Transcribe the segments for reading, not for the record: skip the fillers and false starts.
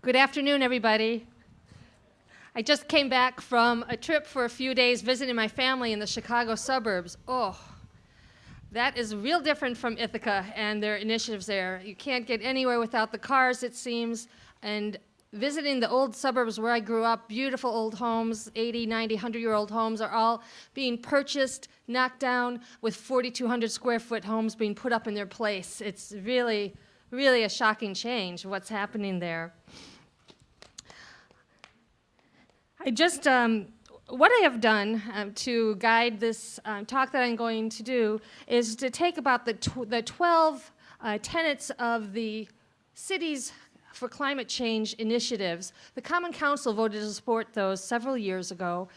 Good afternoon, everybody. I just came back from a trip for a few days visiting my family in the Chicago suburbs. Oh, that is real different from Ithaca and their initiatives there. You can't get anywhere without the cars, it seems. And visiting the old suburbs where I grew up, beautiful old homes, 80, 90, 100-year-old homes are all being purchased, knocked down, with 4,200 square foot homes being put up in their place. It's really, really a shocking change, what's happening there. What I have done to guide this talk that I'm going to do is to take about the 12 tenets of the city's for climate change initiatives. The Common Council voted to support those several years ago,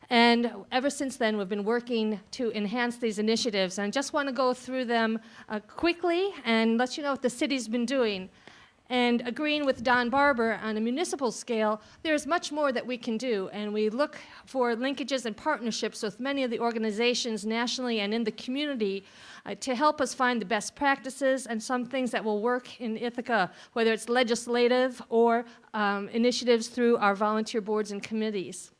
and ever since then we've been working to enhance these initiatives. And I just want to go through them quickly and let you know what the city's been doing. And agreeing with Don Barber, on a municipal scale, there's much more that we can do, and we look for linkages and partnerships with many of the organizations nationally and in the community to help us find the best practices and some things that will work in Ithaca, whether it's legislative or initiatives through our volunteer boards and committees.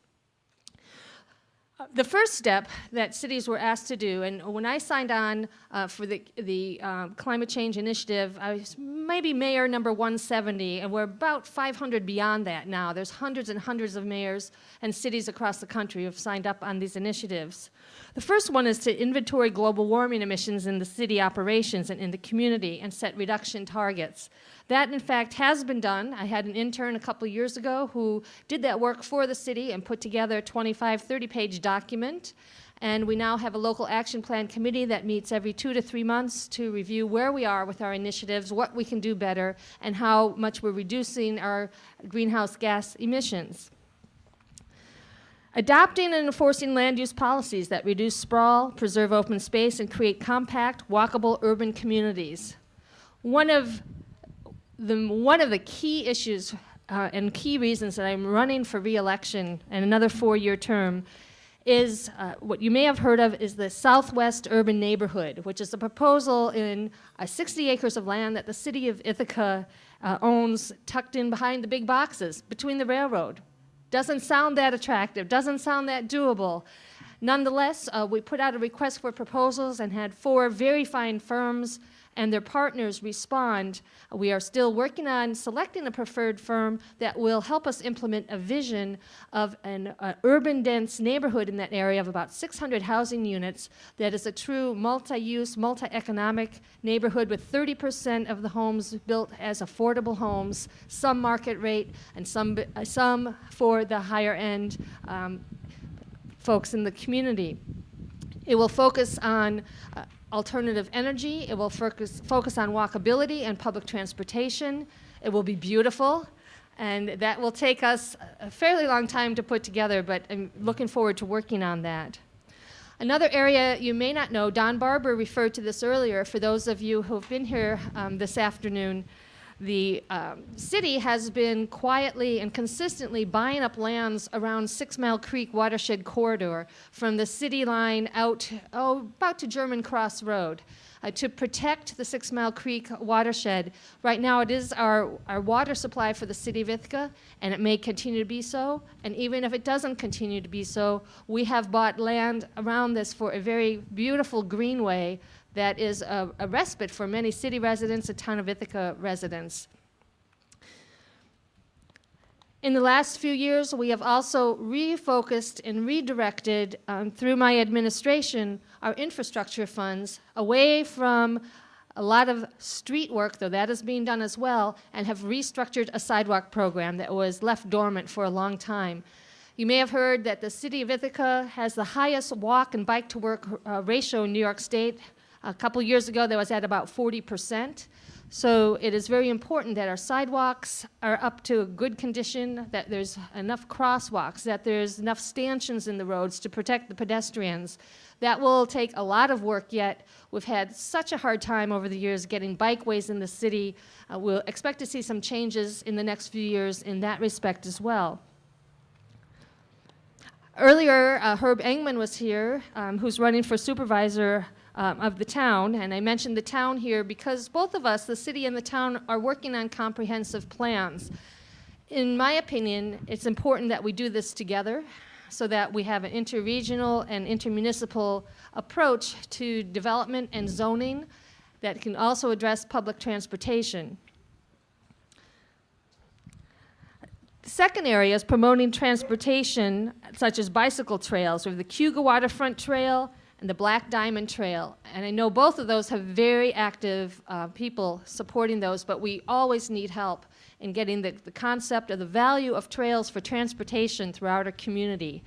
The first step that cities were asked to do, and when I signed on for the climate change initiative, I was maybe mayor number 170, and we're about 500 beyond that now. There's hundreds and hundreds of mayors and cities across the country who have signed up on these initiatives. The first one is to inventory global warming emissions in the city operations and in the community and set reduction targets. That, in fact, has been done. I had an intern a couple years ago who did that work for the city and put together a 25, 30-page document. And we now have a local action plan committee that meets every 2 to 3 months to review where we are with our initiatives, what we can do better, and how much we're reducing our greenhouse gas emissions. Adopting and enforcing land use policies that reduce sprawl, preserve open space, and create compact, walkable urban communities. One of the key issues and key reasons that I'm running for re-election and another 4-year term is what you may have heard of is the Southwest Urban Neighborhood, which is a proposal in 60 acres of land that the City of Ithaca owns, tucked in behind the big boxes between the railroad. Doesn't sound that attractive, doesn't sound that doable. Nonetheless, we put out a request for proposals and had 4 very fine firms and their partners respond. We are still working on selecting a preferred firm that will help us implement a vision of an urban dense neighborhood in that area of about 600 housing units that is a true multi-use, multi-economic neighborhood with 30% of the homes built as affordable homes, some market rate, and some for the higher end folks in the community. It will focus on alternative energy. It will focus on walkability and public transportation. It will be beautiful, and that will take us a fairly long time to put together, but I'm looking forward to working on that. Another area you may not know, Don Barber referred to this earlier. For those of you who have been here this afternoon, the city has been quietly and consistently buying up lands around 6 Mile Creek watershed corridor from the city line out, about to German Cross Road to protect the 6 Mile Creek watershed. Right now it is our water supply for the City of Ithaca, and it may continue to be so. And even if it doesn't continue to be so, we have bought land around this for a very beautiful greenway that is a respite for many city residents and Town of Ithaca residents. In the last few years, we have also refocused and redirected, through my administration, our infrastructure funds away from a lot of street work, though that is being done as well, and have restructured a sidewalk program that was left dormant for a long time. You may have heard that the City of Ithaca has the highest walk and bike to work ratio in New York State. A couple years ago, that was at about 40%. So it is very important that our sidewalks are up to a good condition, that there's enough crosswalks, that there's enough stanchions in the roads to protect the pedestrians. That will take a lot of work yet. We've had such a hard time over the years getting bikeways in the city. We'll expect to see some changes in the next few years in that respect as well. Earlier, Herb Engman was here, who's running for supervisor of the town, and I mentioned the town here because both of us, the city and the town, are working on comprehensive plans. In my opinion, it's important that we do this together so that we have an interregional and intermunicipal approach to development and zoning that can also address public transportation. The second area is promoting transportation such as bicycle trails. We have the Cuga Waterfront Trail and the Black Diamond Trail. And I know both of those have very active people supporting those, but we always need help in getting the concept of the value of trails for transportation throughout our community.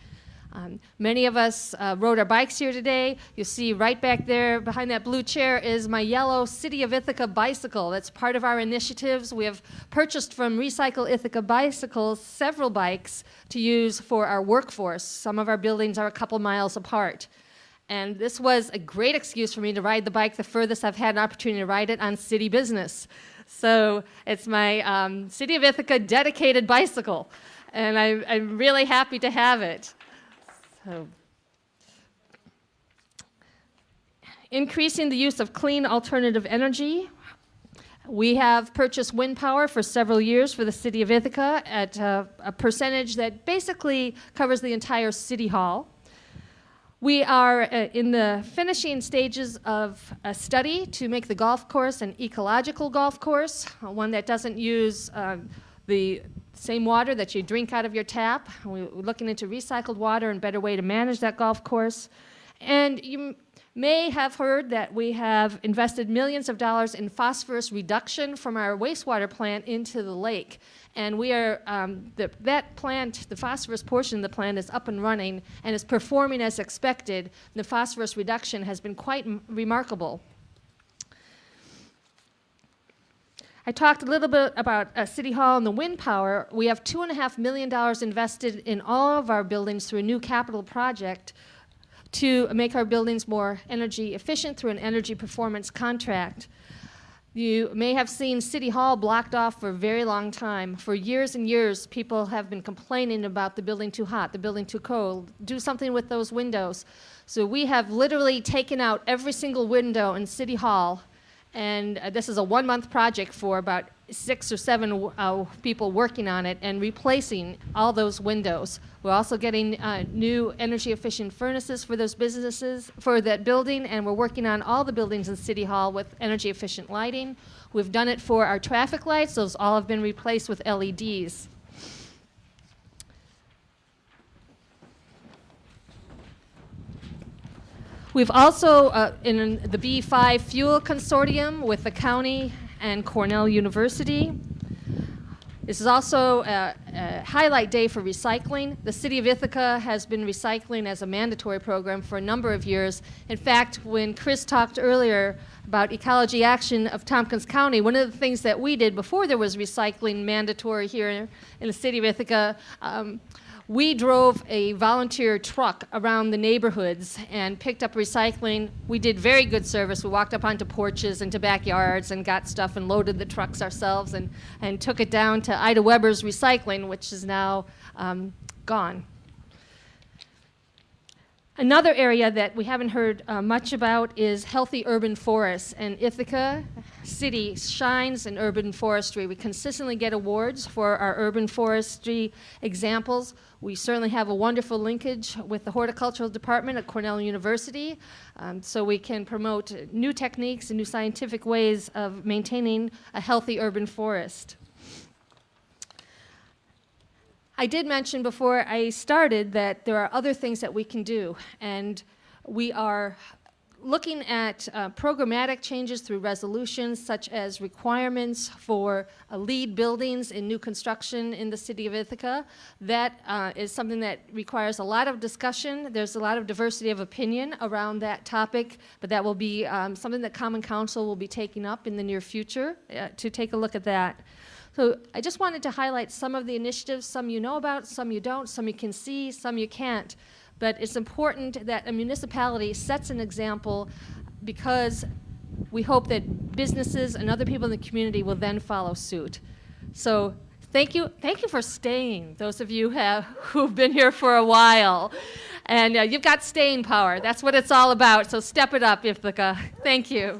Many of us rode our bikes here today. You see right back there behind that blue chair is my yellow City of Ithaca bicycle. That's part of our initiatives. We have purchased from Recycle Ithaca Bicycles several bikes to use for our workforce. Some of our buildings are a couple miles apart. And this was a great excuse for me to ride the bike the furthest I've had an opportunity to ride it on city business. So it's my City of Ithaca dedicated bicycle. And I'm really happy to have it. So, increasing the use of clean alternative energy. We have purchased wind power for several years for the City of Ithaca at a percentage that basically covers the entire City Hall. We are in the finishing stages of a study to make the golf course an ecological golf course, one that doesn't use the same water that you drink out of your tap. We're looking into recycled water and better way to manage that golf course. And you may have heard that we have invested millions of dollars in phosphorus reduction from our wastewater plant into the lake. And we are, that plant, the phosphorus portion of the plant is up and running and is performing as expected. The phosphorus reduction has been quite remarkable. I talked a little bit about City Hall and the wind power. We have $2.5 million invested in all of our buildings through a new capital project to make our buildings more energy efficient through an energy performance contract. You may have seen City Hall blocked off for a very long time. For years and years, people have been complaining about the building too hot, the building too cold. Do something with those windows. So we have literally taken out every single window in City Hall. And this is a 1-month project for about 6 or 7 people working on it and replacing all those windows. We're also getting new energy efficient furnaces for those businesses, for that building, and we're working on all the buildings in City Hall with energy efficient lighting. We've done it for our traffic lights. Those all have been replaced with LEDs. We've also, in the B5 Fuel Consortium with the county and Cornell University. This is also a highlight day for recycling. The City of Ithaca has been recycling as a mandatory program for a number of years. In fact, when Chris talked earlier about ecology action of Tompkins County, one of the things that we did before there was recycling mandatory here in the City of Ithaca, we drove a volunteer truck around the neighborhoods and picked up recycling. We did very good service. We walked up onto porches and to backyards and got stuff and loaded the trucks ourselves and took it down to Ida Weber's Recycling, which is now gone. Another area that we haven't heard much about is healthy urban forests. And Ithaca City shines in urban forestry. We consistently get awards for our urban forestry examples. We certainly have a wonderful linkage with the horticultural department at Cornell University, so we can promote new techniques and new scientific ways of maintaining a healthy urban forest. I did mention before I started that there are other things that we can do, and we are looking at programmatic changes through resolutions such as requirements for LEED buildings in new construction in the City of Ithaca. That is something that requires a lot of discussion. There's a lot of diversity of opinion around that topic, but that will be something that Common Council will be taking up in the near future to take a look at that. So I just wanted to highlight some of the initiatives, some you know about, some you don't, some you can see, some you can't. But it's important that a municipality sets an example because we hope that businesses and other people in the community will then follow suit. So thank you for staying, those of you who've been here for a while. And you've got staying power. That's what it's all about. So step it up, Ithaca. Thank you.